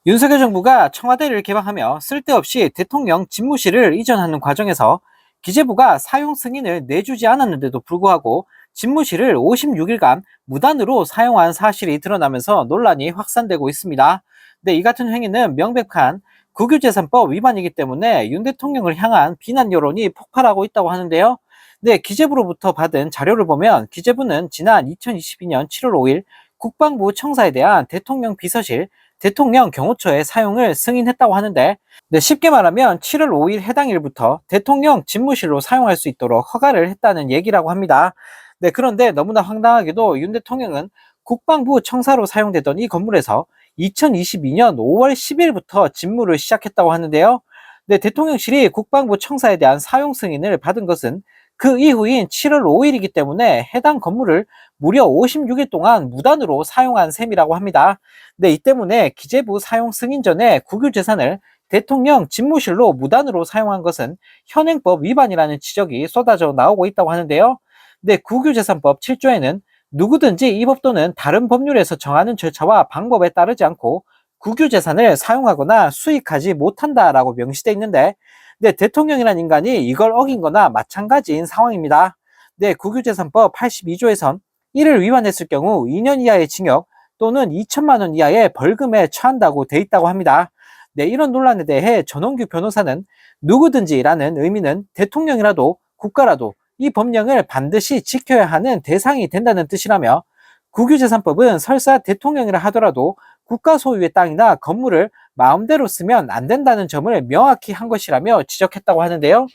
윤석열 정부가 청와대를 개방하며 쓸데없이 대통령 집무실을 이전하는 과정에서 기재부가 사용 승인을 내주지 않았는데도 불구하고 집무실을 56일간 무단으로 사용한 사실이 드러나면서 논란이 확산되고 있습니다. 근데 이 같은 행위는 명백한 국유재산법 위반이기 때문에 윤 대통령을 향한 비난 여론이 폭발하고 있다고 하는데요. 네, 기재부로부터 받은 자료를 보면 기재부는 지난 2022년 7월 5일 국방부 청사에 대한 대통령 비서실 대통령 경호처의 사용을 승인했다고 하는데, 네, 쉽게 말하면 7월 5일 해당 일부터 대통령 집무실로 사용할 수 있도록 허가를 했다는 얘기라고 합니다. 네, 그런데 너무나 황당하게도 윤 대통령은 국방부 청사로 사용되던 이 건물에서 2022년 5월 10일부터 집무를 시작했다고 하는데요. 네, 대통령실이 국방부 청사에 대한 사용 승인을 받은 것은 그 이후인 7월 5일이기 때문에 해당 건물을 무려 56일 동안 무단으로 사용한 셈이라고 합니다. 네, 이 때문에 기재부 사용 승인 전에 국유재산을 대통령 집무실로 무단으로 사용한 것은 현행법 위반이라는 지적이 쏟아져 나오고 있다고 하는데요. 네, 국유재산법 7조에는 누구든지 이 법 또는 다른 법률에서 정하는 절차와 방법에 따르지 않고 국유재산을 사용하거나 수익하지 못한다라고 명시되어 있는데, 네, 대통령이란 인간이 이걸 어긴 거나 마찬가지인 상황입니다. 네, 국유재산법 82조에선 이를 위반했을 경우 2년 이하의 징역 또는 2천만 원 이하의 벌금에 처한다고 돼 있다고 합니다. 네, 이런 논란에 대해 전원규 변호사는 누구든지라는 의미는 대통령이라도 국가라도 이 법령을 반드시 지켜야 하는 대상이 된다는 뜻이라며, 국유재산법은 설사 대통령이라 하더라도 국가 소유의 땅이나 건물을 마음대로 쓰면 안 된다는 점을 명확히 한 것이라며 지적했다고 하는데요.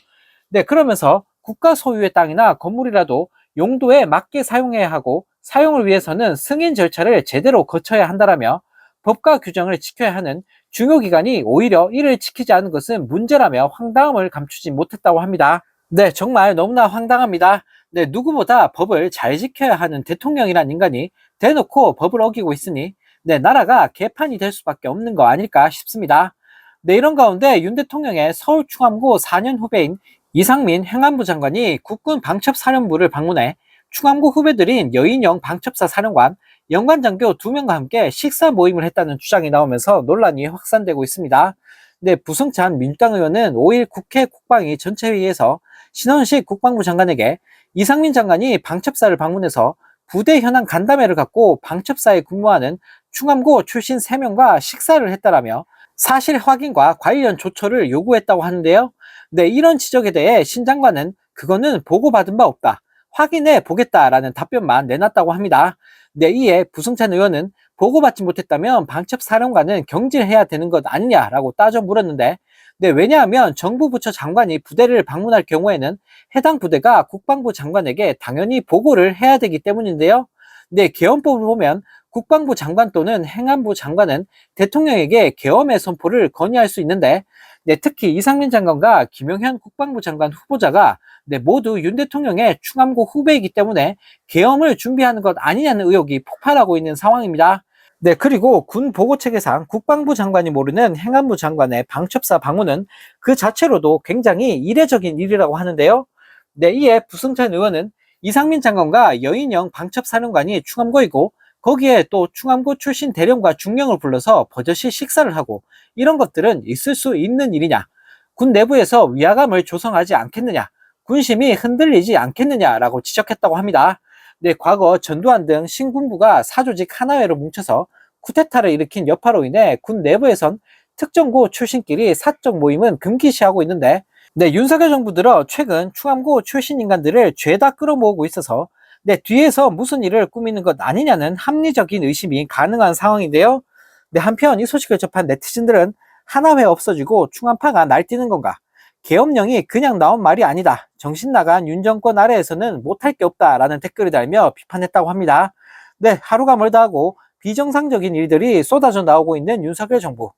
네, 그러면서 국가 소유의 땅이나 건물이라도 용도에 맞게 사용해야 하고 사용을 위해서는 승인 절차를 제대로 거쳐야 한다라며, 법과 규정을 지켜야 하는 중요기관이 오히려 이를 지키지 않은 것은 문제라며 황당함을 감추지 못했다고 합니다. 네, 정말 너무나 황당합니다. 네, 누구보다 법을 잘 지켜야 하는 대통령이란 인간이 대놓고 법을 어기고 있으니, 네, 나라가 개판이 될 수밖에 없는 거 아닐까 싶습니다. 네, 이런 가운데 윤 대통령의 서울충암고 4년 후배인 이상민 행안부 장관이 국군 방첩사령부를 방문해 충암고 후배들인 여인영 방첩사 사령관, 영관장교 2명과 함께 식사 모임을 했다는 주장이 나오면서 논란이 확산되고 있습니다. 네, 부승찬 민주당 의원은 5일 국회 국방위 전체회의에서 신원식 국방부 장관에게 이상민 장관이 방첩사를 방문해서 부대 현황 간담회를 갖고 방첩사에 근무하는 충암고 출신 3명과 식사를 했다라며 사실 확인과 관련 조처를 요구했다고 하는데요. 네, 이런 지적에 대해 신 장관은 그거는 보고받은 바 없다, 확인해 보겠다라는 답변만 내놨다고 합니다. 네, 이에 부승찬 의원은 보고받지 못했다면 방첩사령관은 경질해야 되는 것 아니냐라고 따져 물었는데, 네, 왜냐하면 정부 부처 장관이 부대를 방문할 경우에는 해당 부대가 국방부 장관에게 당연히 보고를 해야 되기 때문인데요. 네, 계엄법을 보면 국방부 장관 또는 행안부 장관은 대통령에게 계엄의 선포를 건의할 수 있는데, 네, 특히 이상민 장관과 김용현 국방부 장관 후보자가 네, 모두 윤 대통령의 충암고 후배이기 때문에 계엄을 준비하는 것 아니냐는 의혹이 폭발하고 있는 상황입니다. 네, 그리고 군 보고체계상 국방부 장관이 모르는 행안부 장관의 방첩사 방문은 그 자체로도 굉장히 이례적인 일이라고 하는데요. 네, 이에 부승찬 의원은 이상민 장관과 여인영 방첩사령관이 충암고이고 거기에 또 충암고 출신 대령과 중령을 불러서 버젓이 식사를 하고 이런 것들은 있을 수 있는 일이냐, 군 내부에서 위화감을 조성하지 않겠느냐, 군심이 흔들리지 않겠느냐라고 지적했다고 합니다. 네, 과거 전두환 등 신군부가 사조직 하나회로 뭉쳐서 쿠데타를 일으킨 여파로 인해 군 내부에선 특정고 출신끼리 사적 모임은 금기시하고 있는데, 네, 윤석열 정부 들어 최근 충암고 출신 인간들을 죄다 끌어모으고 있어서 네, 뒤에서 무슨 일을 꾸미는 것 아니냐는 합리적인 의심이 가능한 상황인데요. 네, 한편 이 소식을 접한 네티즌들은 하나회 없어지고 충암파가 날뛰는 건가? 계엄령이 그냥 나온 말이 아니다. 정신 나간 윤 정권 아래에서는 못할 게 없다라는 댓글을 달며 비판했다고 합니다. 네, 하루가 멀다 하고 비정상적인 일들이 쏟아져 나오고 있는 윤석열 정부.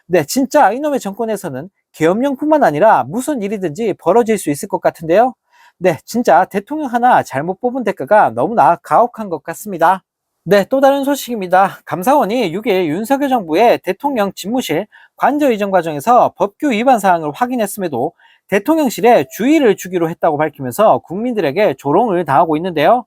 네, 진짜 이놈의 정권에서는 계엄령뿐만 아니라 무슨 일이든지 벌어질 수 있을 것 같은데요. 네, 진짜 대통령 하나 잘못 뽑은 대가가 너무나 가혹한 것 같습니다. 네, 또 다른 소식입니다. 감사원이 6일 윤석열 정부의 대통령 집무실 관저 이전 과정에서 법규 위반 사항을 확인했음에도 대통령실에 주의를 주기로 했다고 밝히면서 국민들에게 조롱을 당하고 있는데요.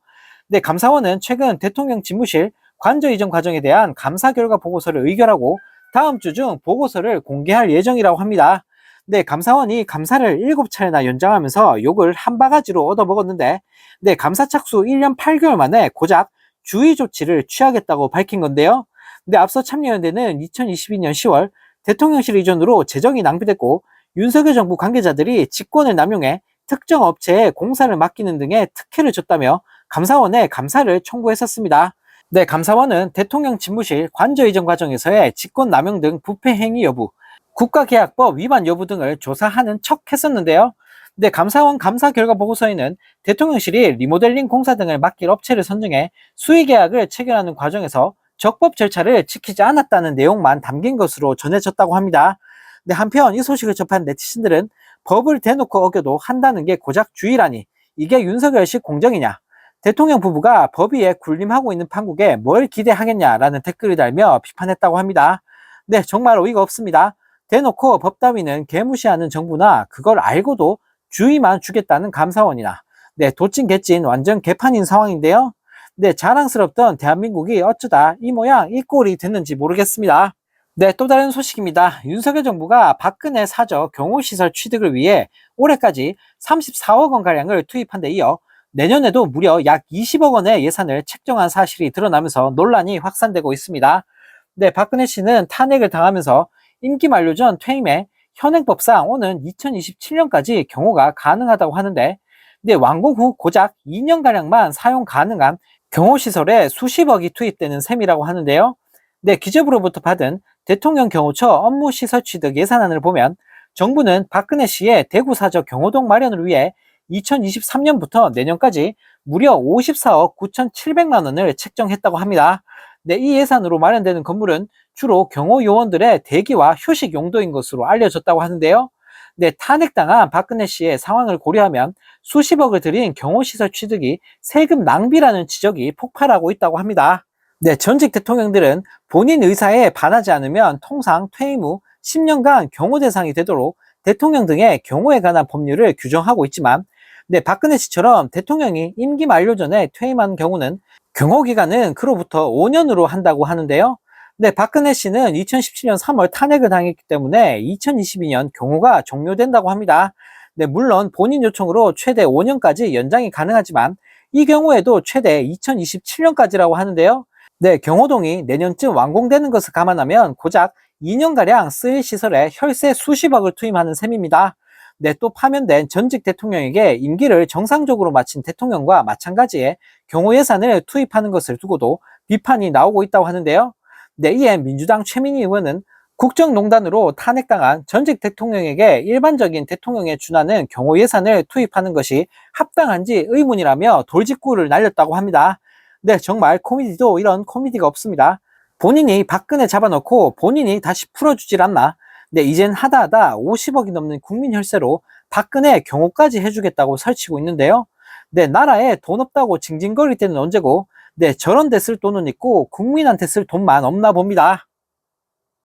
네, 감사원은 최근 대통령 집무실 관저 이전 과정에 대한 감사 결과 보고서를 의결하고 다음 주 중 보고서를 공개할 예정이라고 합니다. 네, 감사원이 감사를 7차례나 연장하면서 욕을 한 바가지로 얻어먹었는데, 네, 감사 착수 1년 8개월 만에 고작 주의 조치를 취하겠다고 밝힌 건데요. 근데 앞서 참여연대는 2022년 10월 대통령실 이전으로 재정이 낭비됐고 윤석열 정부 관계자들이 직권을 남용해 특정 업체에 공사를 맡기는 등의 특혜를 줬다며 감사원에 감사를 청구했었습니다. 네, 감사원은 대통령 집무실 관저 이전 과정에서의 직권 남용 등 부패 행위 여부, 국가계약법 위반 여부 등을 조사하는 척 했었는데요. 네, 감사원 감사 결과 보고서에는 대통령실이 리모델링 공사 등을 맡길 업체를 선정해 수의 계약을 체결하는 과정에서 적법 절차를 지키지 않았다는 내용만 담긴 것으로 전해졌다고 합니다. 네, 한편 이 소식을 접한 네티즌들은 법을 대놓고 어겨도 한다는 게 고작 주의라니 이게 윤석열식 공정이냐, 대통령 부부가 법 위에 군림하고 있는 판국에 뭘 기대하겠냐라는 댓글을 달며 비판했다고 합니다. 네, 정말 어이가 없습니다. 대놓고 법 따위는 개무시하는 정부나 그걸 알고도 주의만 주겠다는 감사원이나, 네, 도찐 개찐 완전 개판인 상황인데요. 네, 자랑스럽던 대한민국이 어쩌다 이 모양 이 꼴이 됐는지 모르겠습니다. 네, 또 다른 소식입니다. 윤석열 정부가 박근혜 사저 경호시설 취득을 위해 올해까지 34억 원가량을 투입한 데 이어 내년에도 무려 약 20억 원의 예산을 책정한 사실이 드러나면서 논란이 확산되고 있습니다. 네, 박근혜 씨는 탄핵을 당하면서 임기 만료 전 퇴임해 현행법상 오는 2027년까지 경호가 가능하다고 하는데, 네, 완공 후 고작 2년가량만 사용 가능한 경호시설에 수십억이 투입되는 셈이라고 하는데요. 네, 기재부로부터 받은 대통령 경호처 업무시설 취득 예산안을 보면 정부는 박근혜 씨의 대구 사저 경호동 마련을 위해 2023년부터 내년까지 무려 54억 9,700만 원을 책정했다고 합니다. 네, 이 예산으로 마련되는 건물은 주로 경호 요원들의 대기와 휴식 용도인 것으로 알려졌다고 하는데요. 네, 탄핵당한 박근혜 씨의 상황을 고려하면 수십억을 들인 경호시설 취득이 세금 낭비라는 지적이 폭발하고 있다고 합니다. 네, 전직 대통령들은 본인 의사에 반하지 않으면 통상 퇴임 후 10년간 경호 대상이 되도록 대통령 등의 경호에 관한 법률을 규정하고 있지만, 네, 박근혜 씨처럼 대통령이 임기 만료 전에 퇴임한 경우는 경호 기간은 그로부터 5년으로 한다고 하는데요. 네, 박근혜 씨는 2017년 3월 탄핵을 당했기 때문에 2022년 경호가 종료된다고 합니다. 네, 물론 본인 요청으로 최대 5년까지 연장이 가능하지만 이 경우에도 최대 2027년까지라고 하는데요. 네, 경호동이 내년쯤 완공되는 것을 감안하면 고작 2년가량 쓰일 시설에 혈세 수십억을 투입하는 셈입니다. 네, 또 파면된 전직 대통령에게 임기를 정상적으로 마친 대통령과 마찬가지의 경호 예산을 투입하는 것을 두고도 비판이 나오고 있다고 하는데요. 네, 이에 민주당 최민희 의원은 국정농단으로 탄핵당한 전직 대통령에게 일반적인 대통령에 준하는 경호 예산을 투입하는 것이 합당한지 의문이라며 돌직구를 날렸다고 합니다. 네, 정말 코미디도 이런 코미디가 없습니다. 본인이 박근혜 잡아놓고 본인이 다시 풀어주질 않나. 네, 이젠 하다하다 50억이 넘는 국민 혈세로 박근혜 경호까지 해주겠다고 설치고 있는데요. 네, 나라에 돈 없다고 징징거릴 때는 언제고, 네, 저런 데 쓸 돈은 있고 국민한테 쓸 돈만 없나 봅니다.